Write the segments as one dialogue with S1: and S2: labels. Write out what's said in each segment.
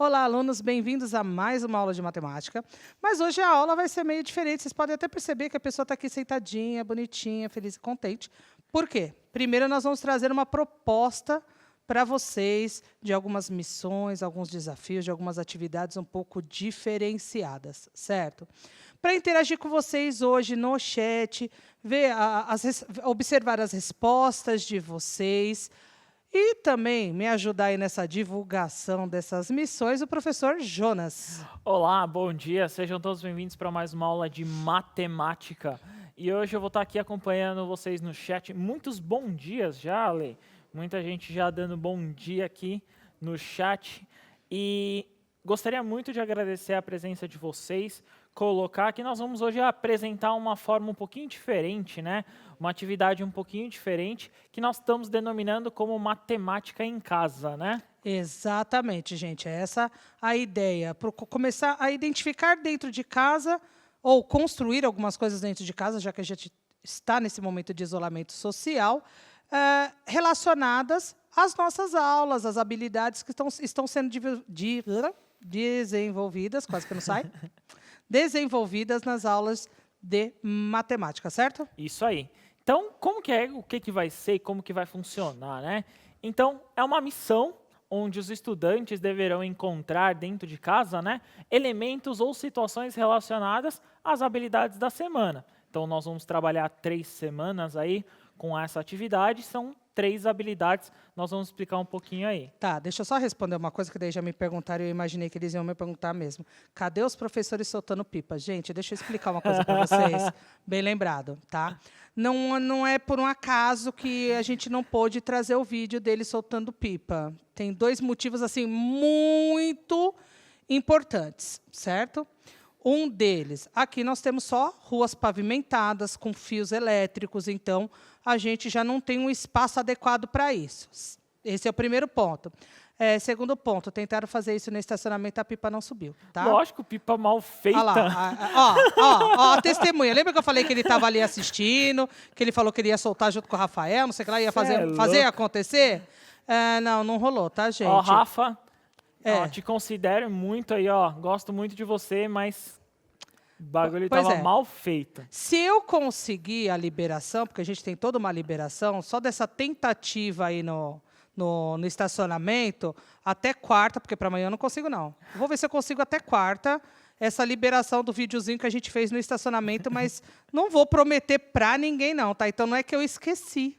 S1: Olá, alunos, bem-vindos a mais uma aula de matemática. Mas hoje a aula vai ser meio diferente. Vocês podem até perceber que a pessoa está aqui sentadinha, bonitinha, feliz e contente. Por quê? Primeiro, nós vamos trazer uma proposta para vocês de algumas missões, alguns desafios, de algumas atividades um pouco diferenciadas, certo? Para interagir com vocês hoje no chat, observar as respostas de vocês, e também me ajudar aí nessa divulgação dessas missões, o professor Jonas.
S2: Olá, bom dia, sejam todos bem-vindos para mais uma aula de matemática. E hoje eu vou estar aqui acompanhando vocês no chat. Muitos bons dias já, Ale. Muita gente já dando bom dia aqui no chat. E gostaria muito de agradecer a presença de vocês, colocar que nós vamos hoje apresentar uma forma um pouquinho diferente, né? Uma atividade um pouquinho diferente, que nós estamos denominando como matemática em casa, né?
S1: Exatamente, gente. É essa a ideia. Começar a identificar dentro de casa ou construir algumas coisas dentro de casa, já que a gente está nesse momento de isolamento social, relacionadas às nossas aulas, às habilidades que estão sendo desenvolvidas, quase que não sai, desenvolvidas nas aulas de matemática, certo?
S2: Isso aí. Então, como que é, o que que vai ser e como que vai funcionar, né? Então, é uma missão onde os estudantes deverão encontrar dentro de casa, né, elementos ou situações relacionadas às habilidades da semana. Então, nós vamos trabalhar 3 semanas aí com essa atividade, são 3 habilidades, nós vamos explicar um pouquinho aí.
S1: Tá, deixa eu só responder uma coisa que daí já me perguntaram e eu imaginei que eles iam me perguntar mesmo. Cadê os professores soltando pipa? Gente, deixa eu explicar uma coisa para vocês, bem lembrado, tá? Não é por um acaso que a gente não pôde trazer o vídeo deles soltando pipa. Tem 2 motivos assim muito importantes, certo? Um deles, aqui nós temos só ruas pavimentadas com fios elétricos, então a gente já não tem um espaço adequado para isso. Esse é o primeiro ponto. Segundo ponto, tentaram fazer isso no estacionamento, a pipa não subiu. Tá?
S2: Lógico, pipa mal feita.
S1: Olha lá, ó, a testemunha. Lembra que eu falei que ele estava ali assistindo, que ele falou que ele ia soltar junto com o Rafael, não sei o que lá, ia fazer acontecer? Não rolou, tá, gente?
S2: Ó, Rafa, ó, te considero muito aí, ó, gosto muito de você, mas o bagulho estava mal feito.
S1: Se eu conseguir a liberação, porque a gente tem toda uma liberação, só dessa tentativa aí no estacionamento, até quarta, porque para amanhã eu não consigo, não. Vou ver se eu consigo até quarta essa liberação do videozinho que a gente fez no estacionamento, mas não vou prometer para ninguém, não, tá? Então, não é que eu esqueci,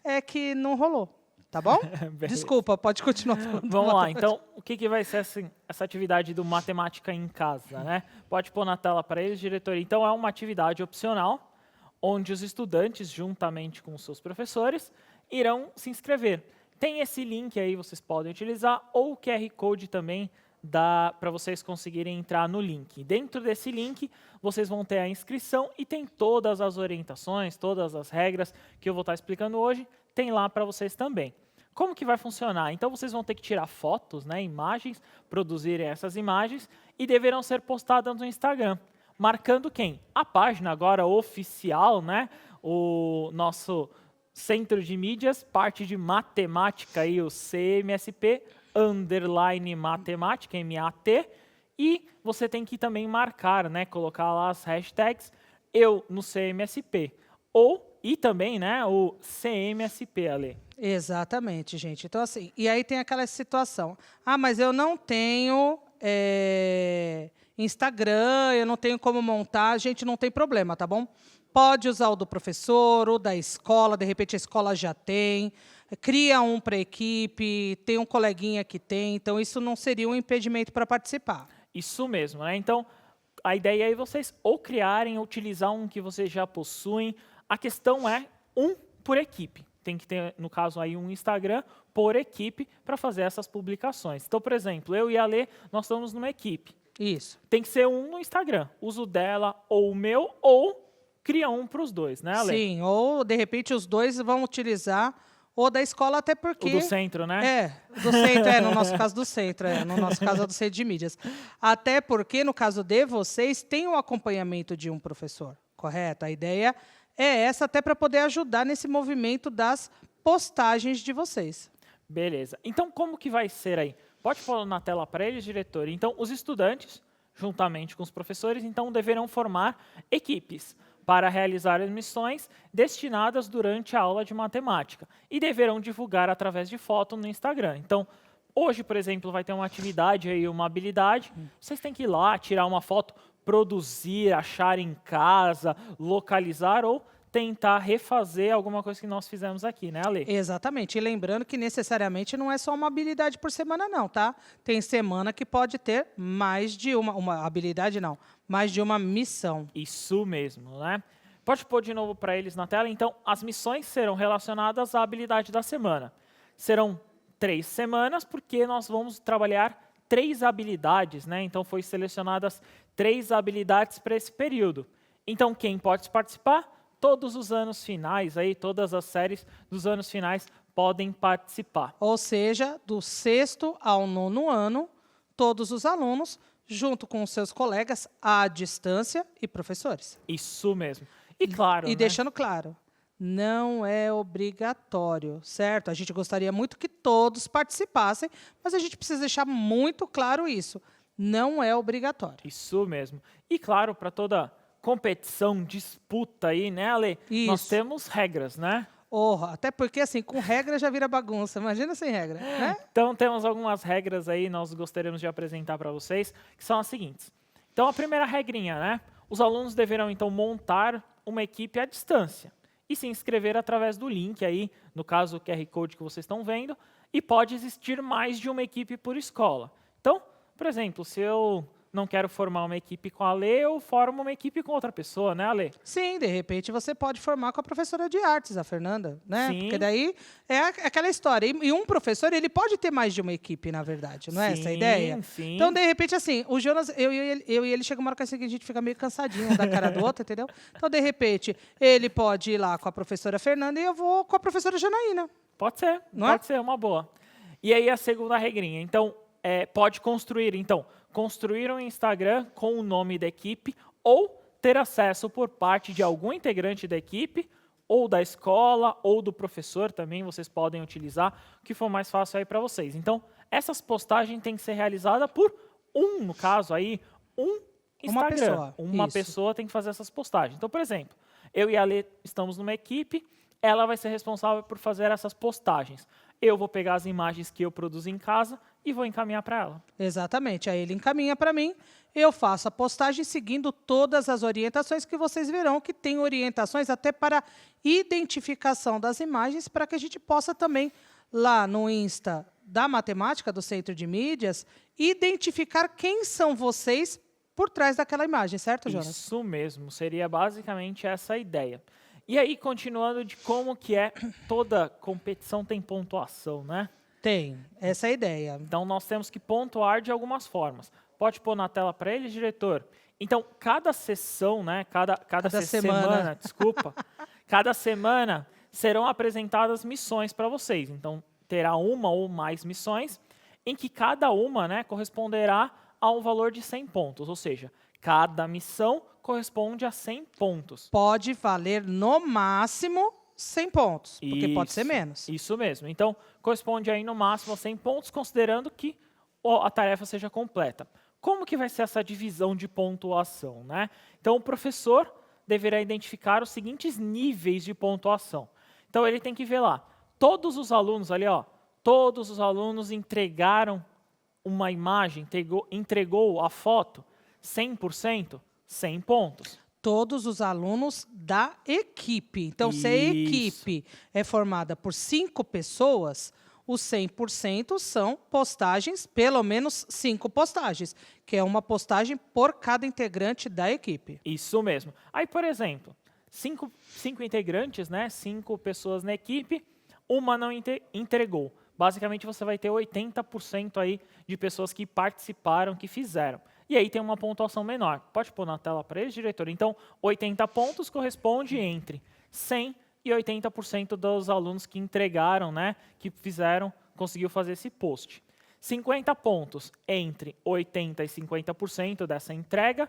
S1: é que não rolou. Tá bom? Desculpa, pode continuar falando.
S2: Vamos lá, então, o que vai ser essa atividade do matemática em casa, né? Pode pôr na tela para eles, diretoria. Então, é uma atividade opcional, onde os estudantes, juntamente com os seus professores, irão se inscrever. Tem esse link aí, vocês podem utilizar, ou o QR Code também dá para vocês conseguirem entrar no link. Dentro desse link, vocês vão ter a inscrição e tem todas as orientações, todas as regras que eu vou estar explicando hoje, tem lá para vocês também. Como que vai funcionar? Então, vocês vão ter que tirar fotos, né, imagens, produzirem essas imagens e deverão ser postadas no Instagram. Marcando quem? A página agora oficial, né, o nosso Centro de Mídias, parte de matemática, aí, o CMSP, _matemática, MAT, e você tem que também marcar, né, colocar lá as hashtags eu no CMSP, e também, né, o CMSP, Ale.
S1: Exatamente, gente. Então, assim, e aí tem aquela situação. Mas eu não tenho Instagram, eu não tenho como montar. Gente, não tem problema, tá bom? Pode usar o do professor, o da escola, de repente a escola já tem. Cria um para a equipe, tem um coleguinha que tem. Então, isso não seria um impedimento para participar.
S2: Isso mesmo, né? Então, a ideia é vocês ou criarem, ou utilizar um que vocês já possuem. A questão é um por equipe. Tem que ter, no caso, aí um Instagram por equipe para fazer essas publicações. Então, por exemplo, eu e a Lê, nós estamos numa equipe.
S1: Isso.
S2: Tem que ser um no Instagram. Uso dela ou o meu, ou cria um para os dois, né, Ale?
S1: Sim, ou, de repente, os dois vão utilizar o da escola, até porque...
S2: O do centro, né?
S1: Do centro, no nosso caso do centro, no nosso caso é do centro de mídias. Até porque, no caso de vocês, tem o acompanhamento de um professor, correto? A ideia é essa, até para poder ajudar nesse movimento das postagens de vocês.
S2: Beleza. Então, como que vai ser aí? Pode pôr na tela para eles, diretor. Então, os estudantes, juntamente com os professores, então deverão formar equipes para realizar as missões destinadas durante a aula de matemática e deverão divulgar através de foto no Instagram. Então, hoje, por exemplo, vai ter uma atividade aí, uma habilidade, vocês têm que ir lá, tirar uma foto, produzir, achar em casa, localizar ou tentar refazer alguma coisa que nós fizemos aqui, né, Ale?
S1: Exatamente. E lembrando que necessariamente não é só uma habilidade por semana, não, tá? Tem semana que pode ter mais de uma habilidade, não, mais de uma missão.
S2: Isso mesmo, né? Pode pôr de novo para eles na tela. Então, as missões serão relacionadas à habilidade da semana. Serão 3 semanas, porque nós vamos trabalhar 3 habilidades, né? Então, foi selecionadas 3 habilidades para esse período. Então, quem pode participar? Todos os anos finais, aí, todas as séries dos anos finais podem participar.
S1: Ou seja, do sexto ao nono ano, todos os alunos, junto com os seus colegas, à distância e professores.
S2: Isso mesmo. E claro,
S1: E
S2: né?
S1: deixando claro, não é obrigatório, certo? A gente gostaria muito que todos participassem, mas a gente precisa deixar muito claro isso. Não é obrigatório.
S2: Isso mesmo. E claro, para toda competição, disputa aí, né, Ale? Nós
S1: Isso.
S2: temos regras, né?
S1: Até porque, assim, com regra já vira bagunça. Imagina sem regra, né?
S2: Então, temos algumas regras aí, nós gostaríamos de apresentar para vocês, que são as seguintes. Então, a primeira regrinha, né? Os alunos deverão, então, montar uma equipe à distância e se inscrever através do link aí, no caso, o QR Code que vocês estão vendo, e pode existir mais de uma equipe por escola. Então, por exemplo, se eu não quero formar uma equipe com a Ale, eu formo uma equipe com outra pessoa, né, Ale?
S1: Sim, de repente você pode formar com a professora de artes, a Fernanda, né?
S2: Sim.
S1: Porque daí é aquela história. E um professor, ele pode ter mais de uma equipe, na verdade, não é essa a
S2: Sim,
S1: ideia?
S2: sim.
S1: Então, de repente, assim, o Jonas, eu e ele chega uma hora que assim, que a gente fica meio cansadinho um da cara do outro, entendeu? Então, de repente, ele pode ir lá com a professora Fernanda e eu vou com a professora Janaína.
S2: Pode ser,
S1: Não é?
S2: pode ser, uma boa. E aí a segunda regrinha, então, pode construir, então, construir um Instagram com o nome da equipe ou ter acesso por parte de algum integrante da equipe ou da escola ou do professor também, vocês podem utilizar o que for mais fácil aí para vocês. Então, essas postagens têm que ser realizadas por no caso aí,
S1: Uma
S2: Instagram.
S1: pessoa,
S2: Uma
S1: isso.
S2: pessoa tem que fazer essas postagens. Então, por exemplo, eu e a Ale estamos numa equipe, ela vai ser responsável por fazer essas postagens. Eu vou pegar as imagens que eu produzo em casa e vou encaminhar para ela.
S1: Exatamente. Aí ele encaminha para mim, eu faço a postagem seguindo todas as orientações que vocês verão, que tem orientações até para identificação das imagens, para que a gente possa também, lá no Insta da Matemática, do Centro de Mídias, identificar quem são vocês por trás daquela imagem, certo, Jonas?
S2: Isso mesmo, seria basicamente essa a ideia. E aí, continuando de como que é, toda competição tem pontuação, né?
S1: Tem, essa é a ideia.
S2: Então, nós temos que pontuar de algumas formas. Pode pôr na tela para eles, diretor? Então, cada sessão, né? Cada semana, desculpa. Cada semana serão apresentadas missões para vocês. Então, terá uma ou mais missões, em que cada uma, né, corresponderá a um valor de 100 pontos. Ou seja, cada missão corresponde a 100 pontos.
S1: Pode valer, no máximo, 100 pontos, porque pode ser menos.
S2: Isso mesmo. Então, corresponde aí no máximo a 100 pontos, considerando que a tarefa seja completa. Como que vai ser essa divisão de pontuação, né? Então, o professor deverá identificar os seguintes níveis de pontuação. Então, ele tem que ver lá, todos os alunos ali, ó, todos os alunos entregaram uma imagem, entregou a foto, 100%, 100 pontos.
S1: Todos os alunos da equipe. Então, se a equipe é formada por 5 pessoas, os 100% são postagens, pelo menos 5 postagens, que é uma postagem por cada integrante da equipe.
S2: Isso mesmo. Aí, por exemplo, 5 integrantes, né? 5 pessoas na equipe, uma não entregou. Basicamente, você vai ter 80% aí de pessoas que participaram, que fizeram. E aí tem uma pontuação menor. Pode pôr na tela para eles, diretor? Então, 80 pontos corresponde entre 100 e 80% dos alunos que entregaram, né, que conseguiu fazer esse post. 50 pontos entre 80% e 50% dessa entrega,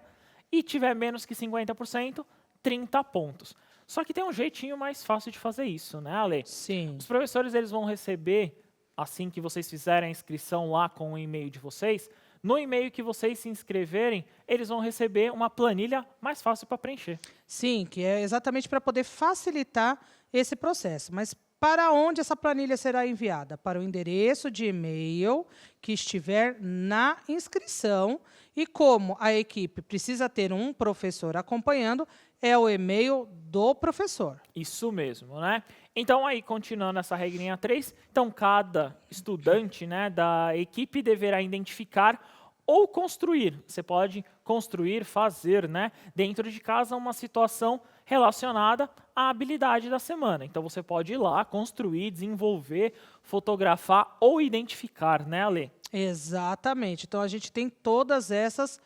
S2: e tiver menos que 50%, 30 pontos. Só que tem um jeitinho mais fácil de fazer isso, né, Ale?
S1: Sim.
S2: Os professores eles vão receber assim que vocês fizerem a inscrição lá com o e-mail de vocês, no e-mail que vocês se inscreverem, eles vão receber uma planilha mais fácil para preencher.
S1: Sim, que é exatamente para poder facilitar esse processo. Mas para onde essa planilha será enviada? Para o endereço de e-mail que estiver na inscrição. E como a equipe precisa ter um professor acompanhando, é o e-mail do professor.
S2: Isso mesmo, né? Então, aí, continuando essa regrinha 3, então cada estudante, né, da equipe deverá identificar ou construir. Você pode construir, fazer, né, dentro de casa uma situação relacionada à habilidade da semana. Então, você pode ir lá, construir, desenvolver, fotografar ou identificar, né, Ale?
S1: Exatamente. Então, a gente tem todas essas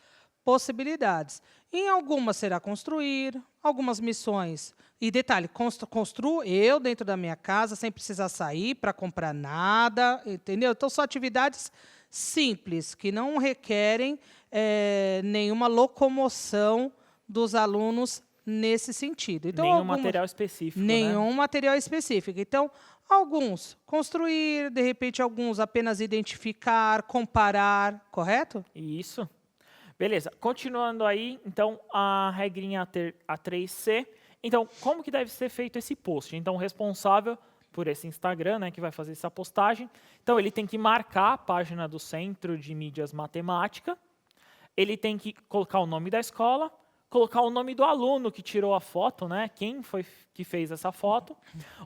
S1: possibilidades. Em algumas será construir, algumas missões. E detalhe, construo eu dentro da minha casa, sem precisar sair para comprar nada, entendeu? Então, são atividades simples, que não requerem nenhuma locomoção dos alunos nesse sentido. Então,
S2: Nenhum material específico,
S1: nenhum
S2: né?
S1: material específico. Então, alguns construir, de repente, alguns apenas identificar, comparar, correto?
S2: Isso. Beleza. Continuando aí, então, a regrinha a 3C. Então, como que deve ser feito esse post? Então, o responsável por esse Instagram, né, que vai fazer essa postagem, então, ele tem que marcar a página do Centro de Mídias Matemática, ele tem que colocar o nome da escola, colocar o nome do aluno que tirou a foto, né, quem foi que fez essa foto,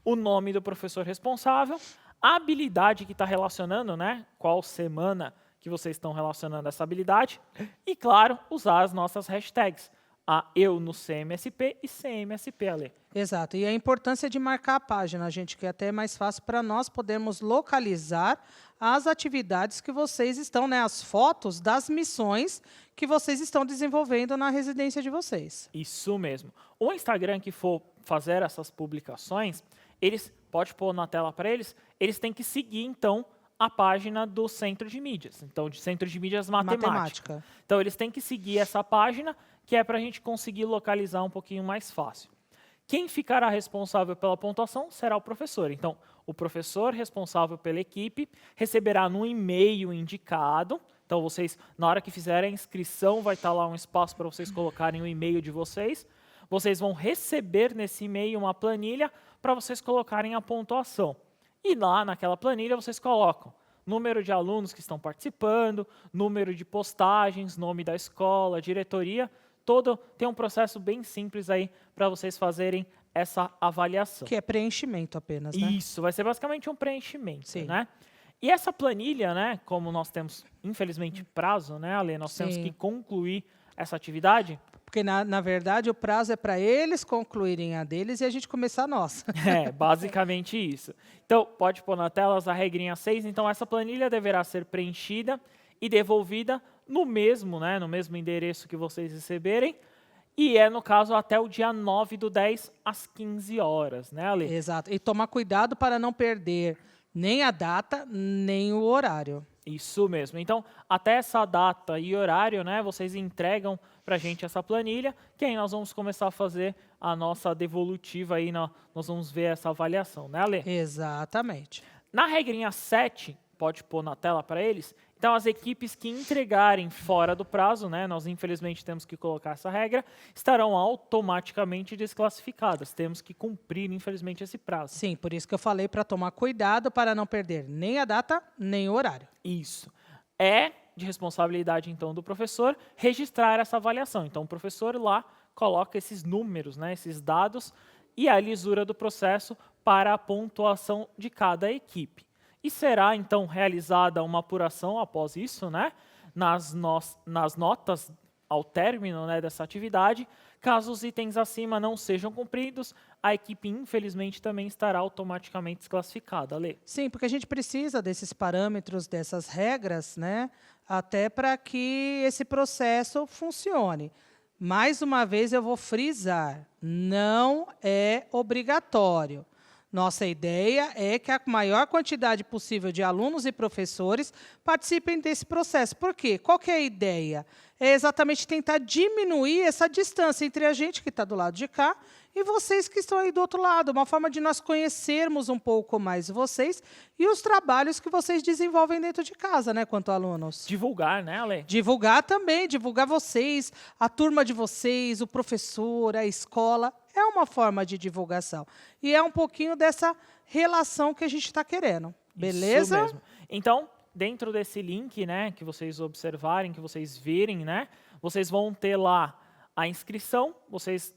S2: o nome do professor responsável, a habilidade que está relacionando, né, qual semana que vocês estão relacionando essa habilidade, e, claro, usar as nossas hashtags, a eu no CMSP e CMSP, Ale.
S1: Exato. E a importância de marcar a página, gente, que é até mais fácil para nós podermos localizar as atividades que vocês estão, né, as fotos das missões que vocês estão desenvolvendo na residência de vocês.
S2: Isso mesmo. O Instagram que for fazer essas publicações, eles, pode pôr na tela para eles têm que seguir, então, a página do Centro de Mídias, então, de Centro de Mídias Matemática. Então, eles têm que seguir essa página, que é para a gente conseguir localizar um pouquinho mais fácil. Quem ficará responsável pela pontuação será o professor. Então, o professor responsável pela equipe receberá no e-mail indicado. Então, vocês, na hora que fizerem a inscrição, vai estar lá um espaço para vocês colocarem o e-mail de vocês. Vocês vão receber nesse e-mail uma planilha para vocês colocarem a pontuação. E lá naquela planilha vocês colocam número de alunos que estão participando, número de postagens, nome da escola, diretoria, tem um processo bem simples aí para vocês fazerem essa avaliação.
S1: Que é preenchimento apenas, né?
S2: Isso, vai ser basicamente um preenchimento,
S1: Sim.
S2: né? E essa planilha, né, como nós temos, infelizmente, prazo, né, Ale? Nós temos
S1: Sim.
S2: que concluir essa atividade.
S1: Porque, na verdade, o prazo é para eles concluírem a deles e a gente começar a nossa.
S2: É, basicamente isso. Então, pode pôr na tela a regrinha 6. Então, essa planilha deverá ser preenchida e devolvida no mesmo, né, no mesmo endereço que vocês receberem. E no caso, até o dia 9/10, às 15 horas, né, Ale?
S1: Exato. E tomar cuidado para não perder nem a data, nem o horário.
S2: Isso mesmo. Então, até essa data e horário, né, vocês entregam para a gente essa planilha, que aí nós vamos começar a fazer a nossa devolutiva aí, nós vamos ver essa avaliação, né, Ale?
S1: Exatamente.
S2: Na regrinha 7, pode pôr na tela para eles, então as equipes que entregarem fora do prazo, né, nós infelizmente temos que colocar essa regra, estarão automaticamente desclassificadas. Temos que cumprir, infelizmente, esse prazo.
S1: Sim, por isso que eu falei para tomar cuidado para não perder nem a data, nem o horário.
S2: Isso. É de responsabilidade, então, do professor registrar essa avaliação. Então, o professor lá coloca esses números, né, esses dados e a lisura do processo para a pontuação de cada equipe. E será, então, realizada uma apuração após isso, né, nas notas ao término, né, dessa atividade. Caso os itens acima não sejam cumpridos, a equipe, infelizmente, também estará automaticamente desclassificada, Ale.
S1: Sim, porque a gente precisa desses parâmetros, dessas regras, né, até para que esse processo funcione. Mais uma vez, eu vou frisar, não é obrigatório. Nossa ideia é que a maior quantidade possível de alunos e professores participem desse processo. Por quê? Qual que é a ideia? É exatamente tentar diminuir essa distância entre a gente que está do lado de cá e vocês que estão aí do outro lado, uma forma de nós conhecermos um pouco mais vocês e os trabalhos que vocês desenvolvem dentro de casa, né, quanto alunos.
S2: Divulgar, né, Ale?
S1: Divulgar também, divulgar vocês, a turma de vocês, o professor, a escola, é uma forma de divulgação. E é um pouquinho dessa relação que a gente está querendo, beleza?
S2: Isso mesmo. Então, dentro desse link, né, que vocês observarem, que vocês virem, né, vocês vão ter lá a inscrição,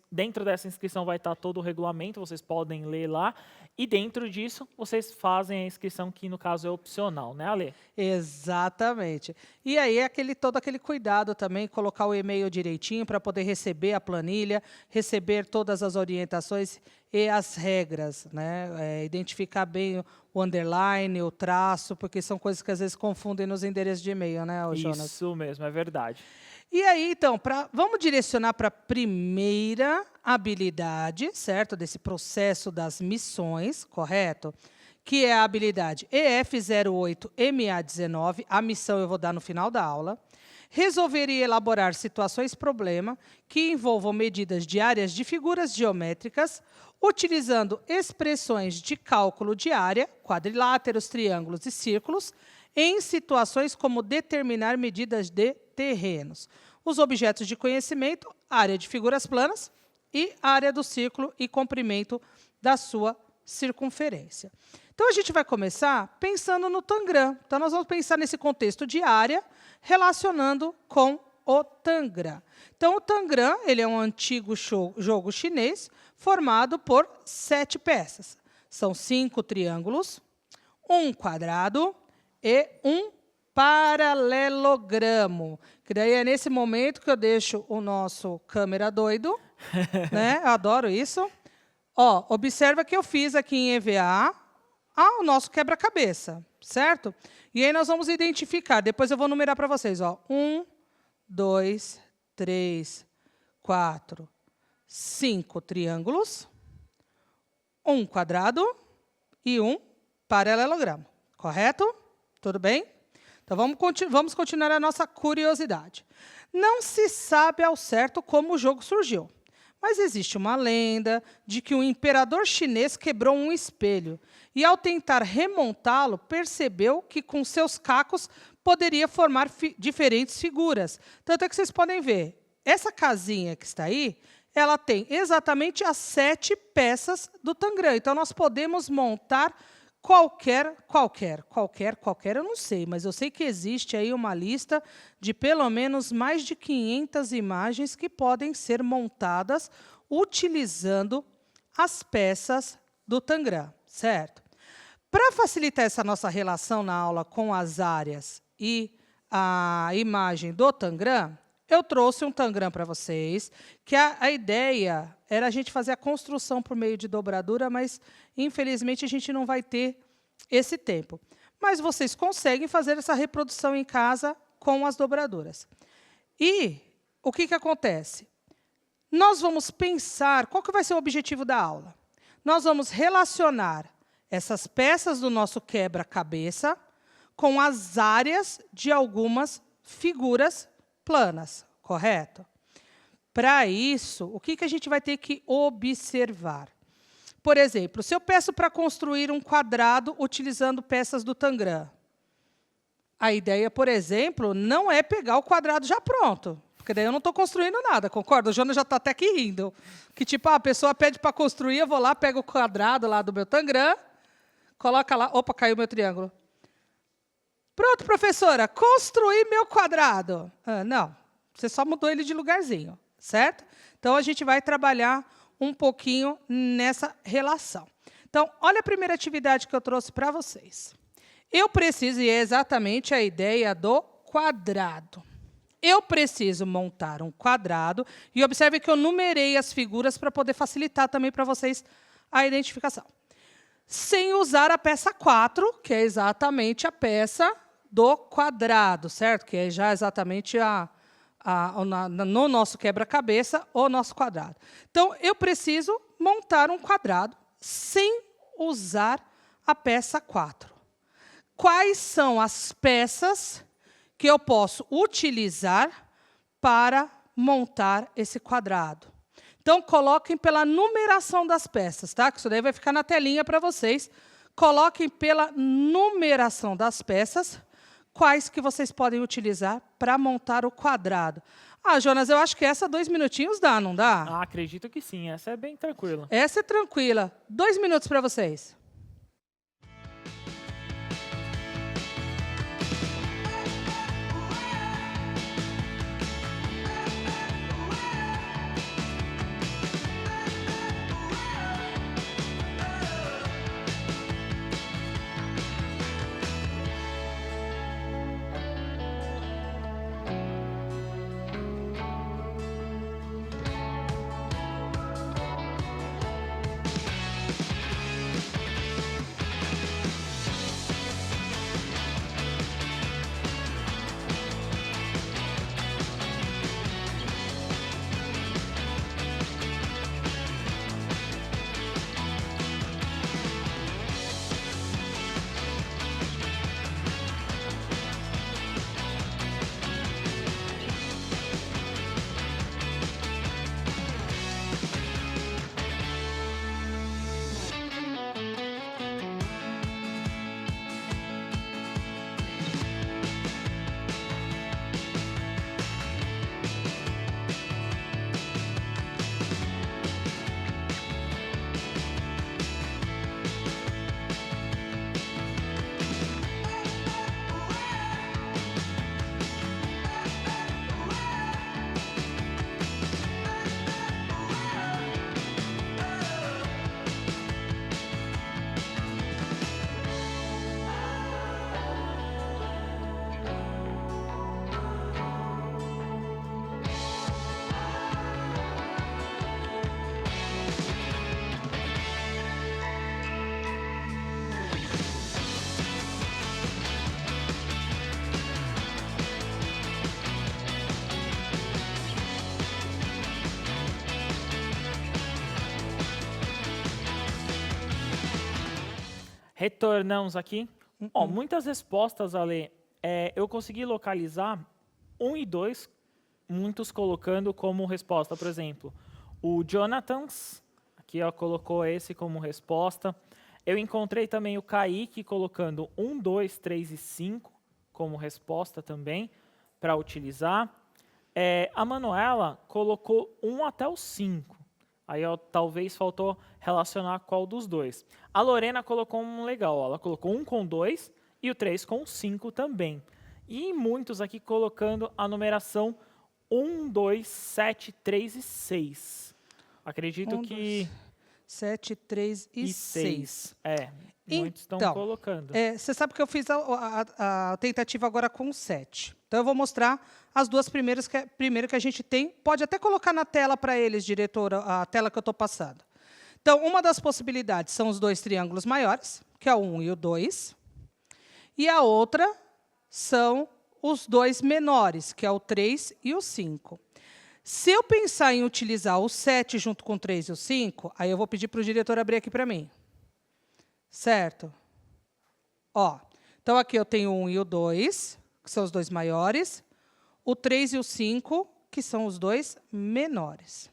S2: dentro dessa inscrição vai estar todo o regulamento, vocês podem ler lá, e dentro disso, vocês fazem a inscrição, que no caso é opcional, né, Ale?
S1: Exatamente. E aí todo aquele cuidado também, colocar o e-mail direitinho para poder receber a planilha, receber todas as orientações e as regras, né? Identificar bem o underline, o traço, porque são coisas que às vezes confundem nos endereços de e-mail, né, Jonas?
S2: Isso mesmo, é verdade.
S1: E aí, então, vamos direcionar para a primeira habilidade, certo? Desse processo das missões, correto? Que é a habilidade EF08MA19, a missão eu vou dar no final da aula. Resolver e elaborar situações-problema que envolvam medidas de áreas de figuras geométricas, utilizando expressões de cálculo de área, quadriláteros, triângulos e círculos, em situações como determinar medidas de terrenos. Os objetos de conhecimento, área de figuras planas e área do círculo e comprimento da sua circunferência. Então, a gente vai começar pensando no Tangram. Então, nós vamos pensar nesse contexto de área, relacionando com o Tangram. Então, o Tangram ele é um antigo jogo chinês formado por 7 peças. São 5 triângulos, 1 quadrado e 1 paralelogramo. Que daí é nesse momento que eu deixo o nosso câmera doido, né? Eu adoro isso. Ó, observa que eu fiz aqui em EVA o nosso quebra-cabeça, certo? E aí nós vamos identificar, depois eu vou numerar para vocês, ó. 1, 2, 3, 4, 5 triângulos, 1 quadrado e 1 paralelogramo. Correto? Tudo bem? Então, vamos continuar a nossa curiosidade. Não se sabe ao certo como o jogo surgiu, mas existe uma lenda de que um imperador chinês quebrou um espelho e, ao tentar remontá-lo, percebeu que, com seus cacos, poderia formar diferentes figuras. Tanto é que vocês podem ver, essa casinha que está aí, ela tem exatamente as 7 peças do Tangram. Então, nós podemos montar qualquer, eu não sei, mas eu sei que existe aí uma lista de pelo menos mais de 500 imagens que podem ser montadas utilizando as peças do Tangram, certo? Para facilitar essa nossa relação na aula com as áreas e a imagem do Tangram, eu trouxe um Tangram para vocês, que a ideia era a gente fazer a construção por meio de dobradura, mas, infelizmente, a gente não vai ter esse tempo. Mas vocês conseguem fazer essa reprodução em casa com as dobraduras. E o que acontece? Nós vamos pensar qual que vai ser o objetivo da aula. Nós vamos relacionar essas peças do nosso quebra-cabeça com as áreas de algumas figuras planas, correto? Para isso, o que a gente vai ter que observar? Por exemplo, se eu peço para construir um quadrado utilizando peças do Tangram, a ideia, por exemplo, não é pegar o quadrado já pronto, porque daí eu não estou construindo nada, concorda? O Jonas já está até aqui rindo. Que tipo, a pessoa pede para construir, eu vou lá, pego o quadrado lá do meu Tangram, coloca lá, opa, caiu meu triângulo. Pronto, professora, construí meu quadrado. Não, você só mudou ele de lugarzinho, certo? Então, a gente vai trabalhar um pouquinho nessa relação. Então, olha a primeira atividade que eu trouxe para vocês. Eu preciso, e é exatamente a ideia do quadrado. Eu preciso montar um quadrado, e observe que eu numerei as figuras para poder facilitar também para vocês a identificação. Sem usar a peça 4, que é exatamente a peça do quadrado, certo? Que é já exatamente no nosso quebra-cabeça, o nosso quadrado. Então, eu preciso montar um quadrado sem usar a peça 4. Quais são as peças que eu posso utilizar para montar esse quadrado? Então, coloquem pela numeração das peças, tá? Que isso daí vai ficar na telinha para vocês. Coloquem pela numeração das peças quais que vocês podem utilizar para montar o quadrado. Ah, Jonas, eu acho que essa 2 minutinhos dá, não dá?
S2: Ah, acredito que sim. Essa é bem tranquila.
S1: Essa é tranquila. 2 minutos para vocês.
S2: Retornamos aqui. Ó, muitas respostas, Ale, eu consegui localizar 1 e 2, muitos colocando como resposta. Por exemplo, o Jonathans, aqui ó, colocou esse como resposta. Eu encontrei também o Kaique colocando 1, 2, 3 e 5 como resposta também para utilizar. A Manuela colocou 1 até o 5. Aí ó, talvez faltou relacionar qual dos dois. A Lorena colocou um legal, ó, ela colocou 1 com 2 e o 3 com 5 também. E muitos aqui colocando a numeração 1, 2, 7, 3 e 6. Acredito
S1: 1,
S2: que...
S1: 2, 7, 3 e 6.
S2: Muitos estão colocando.
S1: Você sabe que eu fiz a tentativa agora com 7. Então, eu vou mostrar as duas primeiras primeiro que a gente tem. Pode até colocar na tela para eles, diretora, a tela que eu estou passando. Então, uma das possibilidades são os 2 triângulos maiores, que é o 1 e o 2. E a outra são os 2 menores, que é o 3 e o 5. Se eu pensar em utilizar o 7 junto com o 3 e o 5, aí eu vou pedir para o diretor abrir aqui para mim. Certo? Ó, então, aqui eu tenho o 1 e o 2, que são os 2 maiores. O 3 e o 5, que são os 2 menores.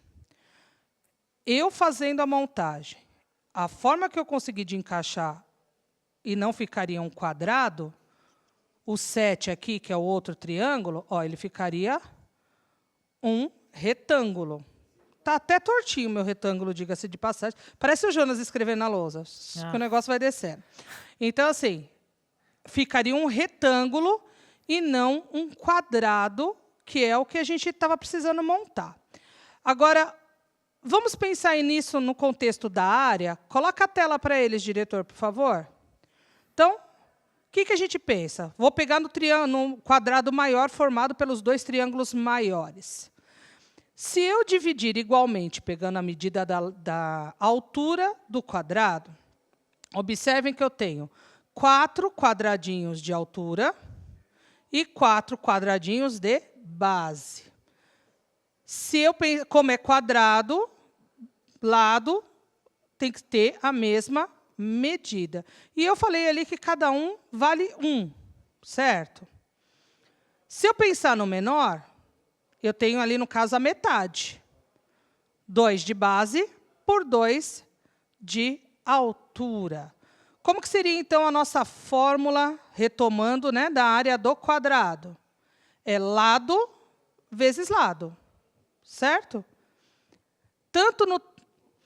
S1: Eu fazendo a montagem, a forma que eu consegui de encaixar e não ficaria um quadrado, o 7 aqui, que é o outro triângulo, ó, ele ficaria um retângulo. Está até tortinho o meu retângulo, diga-se de passagem. Parece o Jonas escrevendo na lousa, que o negócio vai descendo. Então, assim, ficaria um retângulo e não um quadrado, que é o que a gente estava precisando montar. Agora, vamos pensar nisso no contexto da área? Coloca a tela para eles, diretor, por favor. Então, o que a gente pensa? Vou pegar no quadrado maior formado pelos 2 triângulos maiores. Se eu dividir igualmente, pegando a medida da altura do quadrado, observem que eu tenho 4 quadradinhos de altura e 4 quadradinhos de base. Como é quadrado, lado tem que ter a mesma medida. E eu falei ali que cada um vale 1, certo? Se eu pensar no menor, eu tenho ali, no caso, a metade. 2 de base por 2 de altura. Como que seria, então, a nossa fórmula, retomando, né, da área do quadrado? É lado vezes lado, certo? Tanto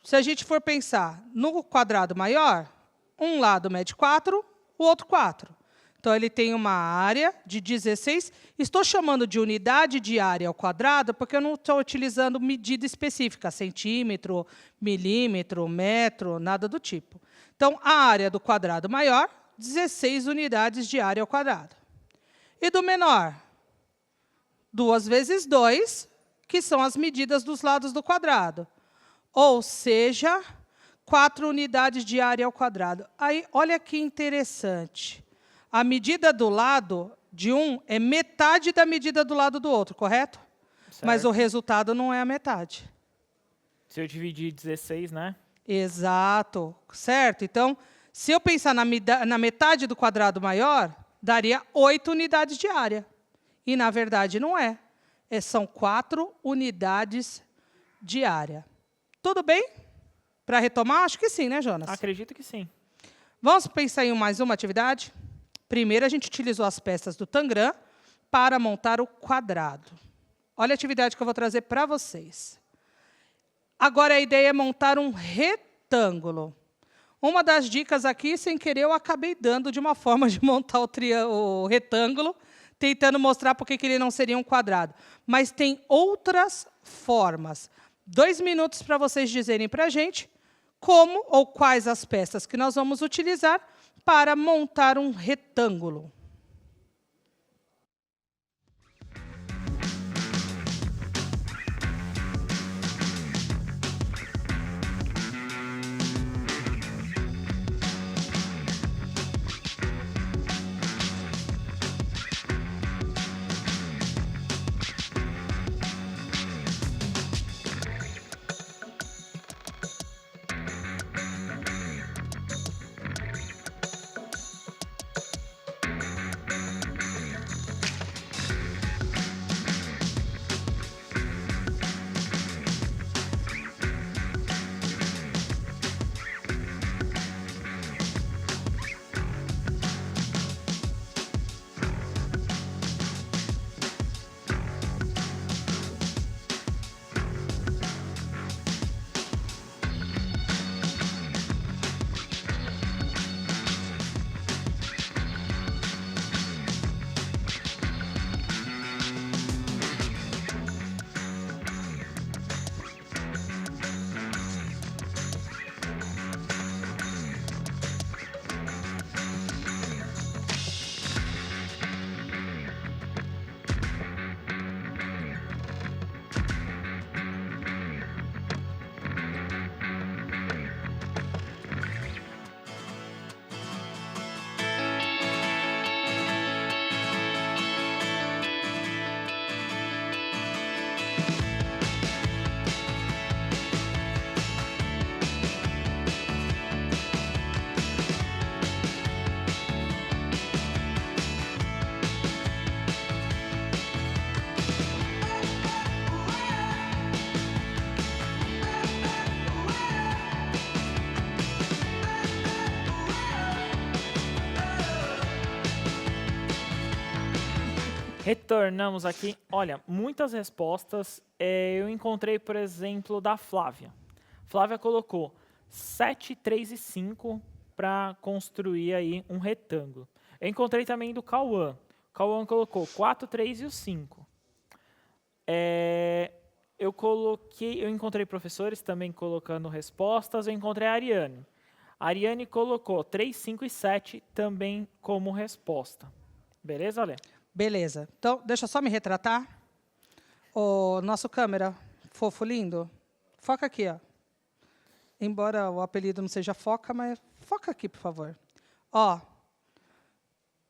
S1: se a gente for pensar no quadrado maior, um lado mede 4, o outro 4. Então, ele tem uma área de 16. Estou chamando de unidade de área ao quadrado porque eu não estou utilizando medida específica, centímetro, milímetro, metro, nada do tipo. Então, a área do quadrado maior, 16 unidades de área ao quadrado. E do menor? 2 vezes 2, que são as medidas dos lados do quadrado. Ou seja, 4 unidades de área ao quadrado. Aí, olha que interessante. A medida do lado de um é metade da medida do lado do outro, correto?
S2: Certo.
S1: Mas o resultado não é a metade.
S2: Se eu dividir 16, né?
S1: Exato, certo? Então, se eu pensar na metade do quadrado maior, daria 8 unidades de área. E, na verdade, não é. São 4 unidades de área. Tudo bem? Para retomar? Acho que sim, né, Jonas?
S2: Acredito que sim.
S1: Vamos pensar em mais uma atividade? Primeiro, a gente utilizou as peças do Tangram para montar o quadrado. Olha a atividade que eu vou trazer para vocês. Agora, a ideia é montar um retângulo. Uma das dicas aqui, sem querer, eu acabei dando de uma forma de montar o retângulo, tentando mostrar por que ele não seria um quadrado. Mas tem outras formas. 2 minutos para vocês dizerem para a gente como ou quais as peças que nós vamos utilizar para montar um retângulo.
S2: Retornamos aqui. Olha, muitas respostas. Eu encontrei, por exemplo, da Flávia. Flávia colocou 7, 3 e 5 para construir aí um retângulo. Eu encontrei também do Cauã. O Cauã colocou 4, 3 e o 5. Eu encontrei professores também colocando respostas. Eu encontrei a Ariane. A Ariane colocou 3, 5 e 7 também como resposta. Beleza, Ale?
S1: Beleza. Então, deixa eu só me retratar. O nosso câmera, fofo, lindo, foca aqui, ó. Embora o apelido não seja foca, mas foca aqui, por favor. Ó,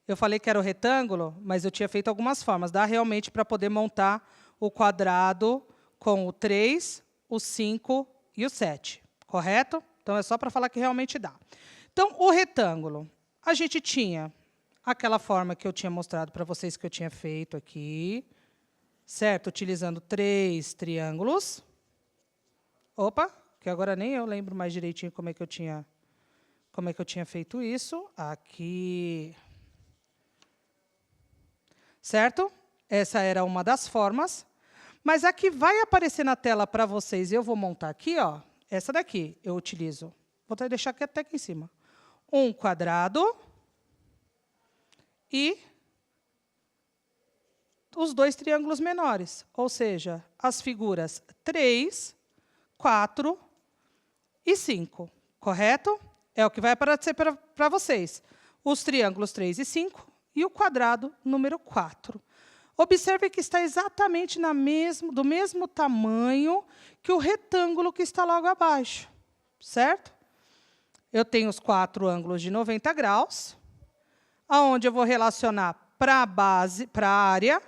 S1: eu falei que era o retângulo, mas eu tinha feito algumas formas. Dá realmente para poder montar o quadrado com o 3, o 5 e o 7. Correto? Então, é só para falar que realmente dá. Então, o retângulo, a gente tinha aquela forma que eu tinha mostrado para vocês que eu tinha feito aqui, certo? Utilizando 3 triângulos. Opa, que agora nem eu lembro mais direitinho como é que eu tinha feito isso. Aqui. Certo? Essa era uma das formas. Mas a que vai aparecer na tela para vocês, eu vou montar aqui, ó. Essa daqui eu utilizo. Vou deixar aqui até aqui em cima. Um quadrado e os dois triângulos menores, ou seja, as figuras 3, 4 e 5, correto? É o que vai aparecer para vocês. Os triângulos 3 e 5 e o quadrado número 4. Observe que está exatamente do mesmo tamanho que o retângulo que está logo abaixo, certo? Eu tenho os 4 ângulos de 90 graus, aonde eu vou relacionar para a área,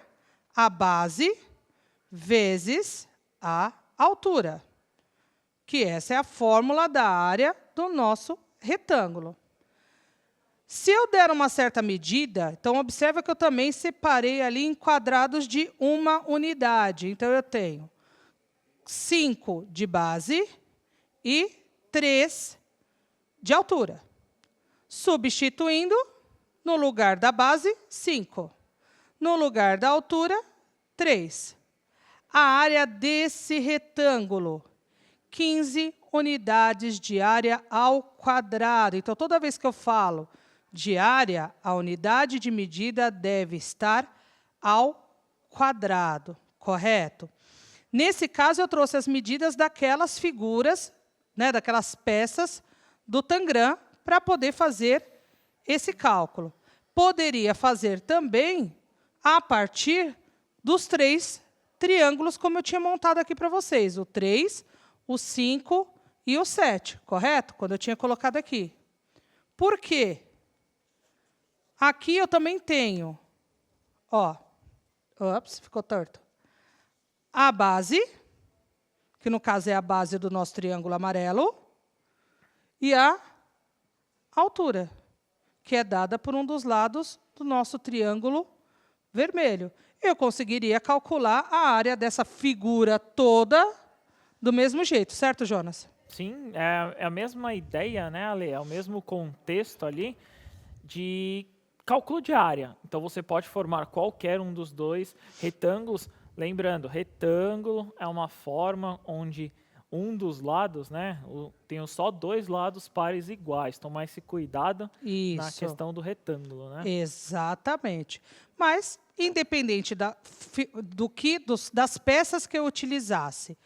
S1: a base vezes a altura, que essa é a fórmula da área do nosso retângulo. Se eu der uma certa medida, então observa que eu também separei ali em quadrados de 1 unidade. Então, eu tenho 5 de base e 3 de altura. Substituindo, no lugar da base, 5. No lugar da altura, 3. A área desse retângulo, 15 unidades de área ao quadrado. Então, toda vez que eu falo de área, a unidade de medida deve estar ao quadrado, correto? Nesse caso, eu trouxe as medidas daquelas figuras, né, daquelas peças do Tangram, para poder fazer esse cálculo. Poderia fazer também a partir dos 3 triângulos, como eu tinha montado aqui para vocês. O 3, o 5 e o 7, correto? Quando eu tinha colocado aqui. Por quê? Aqui eu também tenho, ó, ops, ficou torto. A base, que no caso é a base do nosso triângulo amarelo, e a altura, que é dada por um dos lados do nosso triângulo vermelho. Eu conseguiria calcular a área dessa figura toda do mesmo jeito, certo, Jonas?
S2: Sim, é a mesma ideia, né, Ale? É o mesmo contexto ali de cálculo de área. Então, você pode formar qualquer um dos dois retângulos. Lembrando, retângulo é uma forma onde um dos lados, né, tem só 2 lados pares iguais. Tomar esse cuidado na questão do retângulo, né?
S1: Exatamente. Mas, independente das peças que eu utilizasse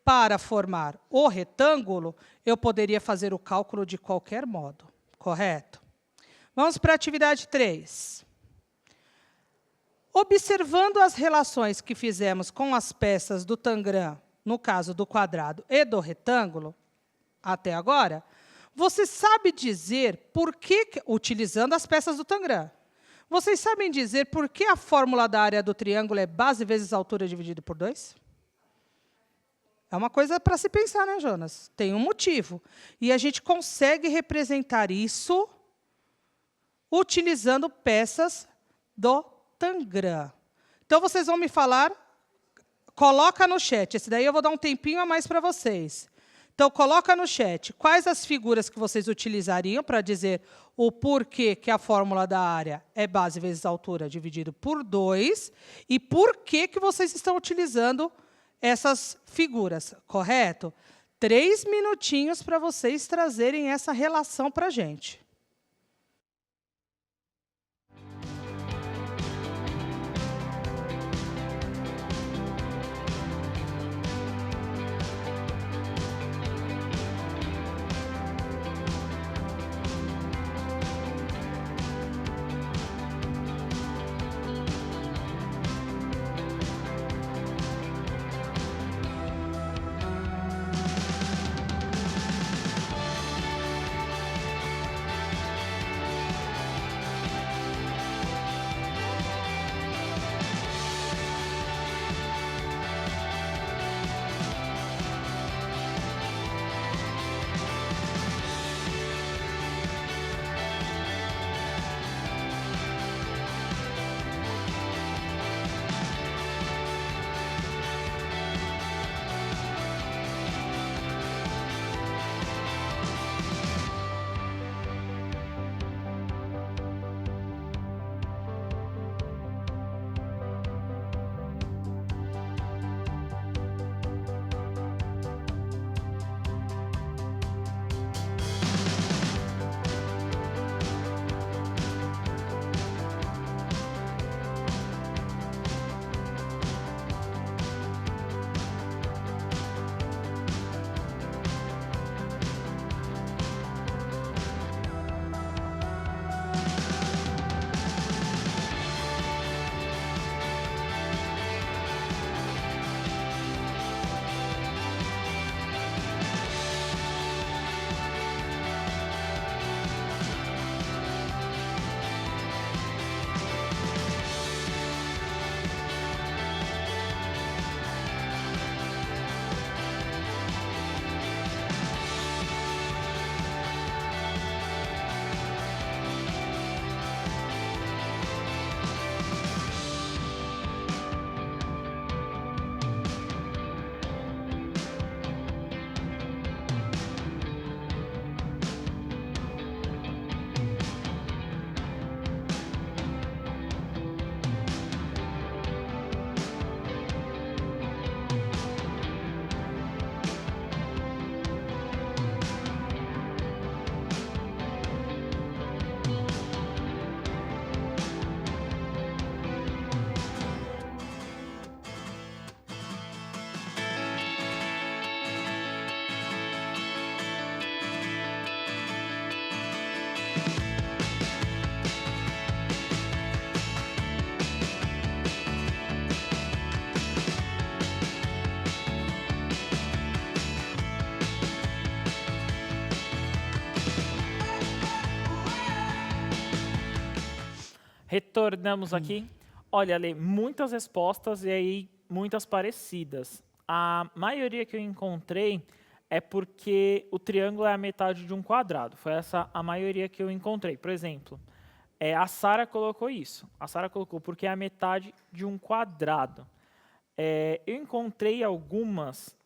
S1: para formar o retângulo, eu poderia fazer o cálculo de qualquer modo, correto? Vamos para a atividade 3. Observando as relações que fizemos com as peças do Tangram, no caso do quadrado e do retângulo, até agora, você sabe dizer por que, utilizando as peças do Tangram, vocês sabem dizer por que a fórmula da área do triângulo é base vezes altura dividido por 2? É uma coisa para se pensar, né, Jonas? Tem um motivo. E a gente consegue representar isso utilizando peças do Tangram. Então, vocês vão me falar, coloca no chat. Esse daí eu vou dar um tempinho a mais para vocês. Então, coloca no chat quais as figuras que vocês utilizariam para dizer o porquê que a fórmula da área é base vezes altura dividido por 2 e por que vocês estão utilizando essas figuras, correto? 3 minutinhos para vocês trazerem essa relação para a gente.
S2: Retornamos aqui. Olha, Ale, muitas respostas e aí muitas parecidas. A maioria que eu encontrei é porque o triângulo é a metade de um quadrado. Foi essa a maioria que eu encontrei. Por exemplo, a Sara colocou isso. A Sara colocou porque é a metade de um quadrado. Eu encontrei algumas,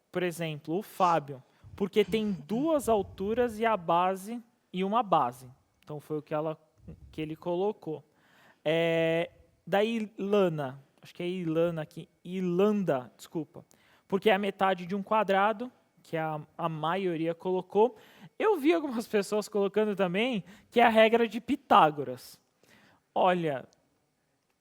S2: por exemplo, o Fábio, porque tem duas alturas e a base e uma base. Então foi o que ele colocou. Da Ilana, acho que é Ilana aqui, Ilanda, desculpa, porque é a metade de um quadrado, que a maioria colocou. Eu vi algumas pessoas colocando também que é a regra de Pitágoras. Olha,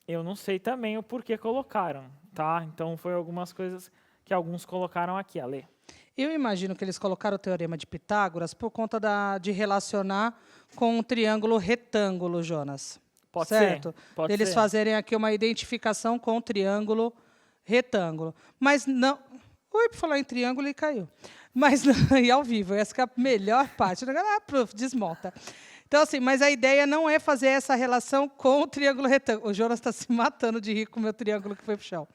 S2: eu não sei também o porquê colocaram, tá? Então foi algumas coisas que alguns colocaram aqui, Ale.
S1: Eu imagino que eles colocaram o teorema de Pitágoras por conta de relacionar com um triângulo retângulo, Jonas.
S2: Pode
S1: certo?
S2: ser, pode
S1: Eles
S2: ser.
S1: fazerem aqui uma identificação com o triângulo retângulo. Mas não... Ui, por falar em triângulo, e caiu. Mas não, e ao vivo, essa que é a melhor parte. Desmonta. Então, assim, mas a ideia não é fazer essa relação com o triângulo retângulo. O Jonas está se matando de rir com o meu triângulo que foi para o chão.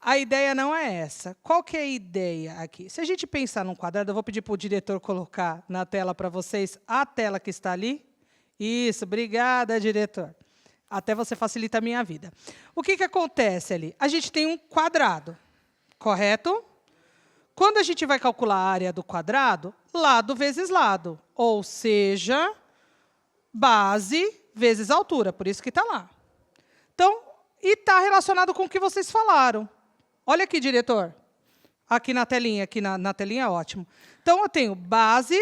S1: A ideia não é essa. Qual que é a ideia aqui? Se a gente pensar num quadrado, eu vou pedir para o diretor colocar na tela para vocês a tela que está ali. Isso, obrigada, diretor. Até você facilita a minha vida. O que acontece ali? A gente tem um quadrado, correto? Quando a gente vai calcular a área do quadrado, lado vezes lado. Ou seja, base vezes altura, por isso que está lá. Então, e está relacionado com o que vocês falaram. Olha aqui, diretor. Aqui na telinha, na telinha é ótimo. Então, eu tenho base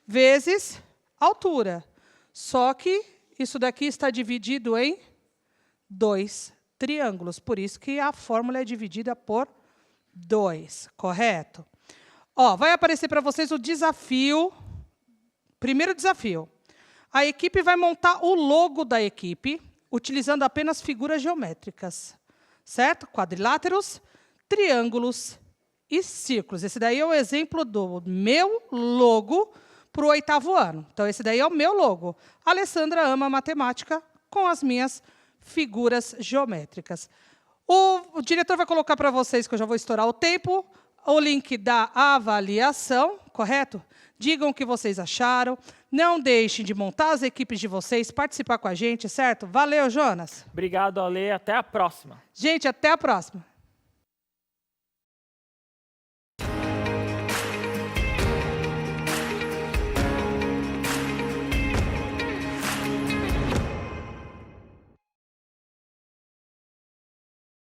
S1: vezes altura. Só que isso daqui está dividido em 2 triângulos. Por isso que a fórmula é dividida por 2, correto? Ó, vai aparecer para vocês o desafio. Primeiro desafio. A equipe vai montar o logo da equipe utilizando apenas figuras geométricas. Certo? Quadriláteros, triângulos e círculos. Esse daí é o exemplo do meu logo para o 8º ano. Então, esse daí é o meu logo. A Alessandra ama matemática com as minhas figuras geométricas. O diretor vai colocar para vocês, que eu já vou estourar o tempo, o link da avaliação, correto? Digam o que vocês acharam. Não deixem de montar as equipes de vocês, participar com a gente, certo? Valeu, Jonas.
S2: Obrigado, Ale. Até a próxima.
S1: Gente, até a próxima.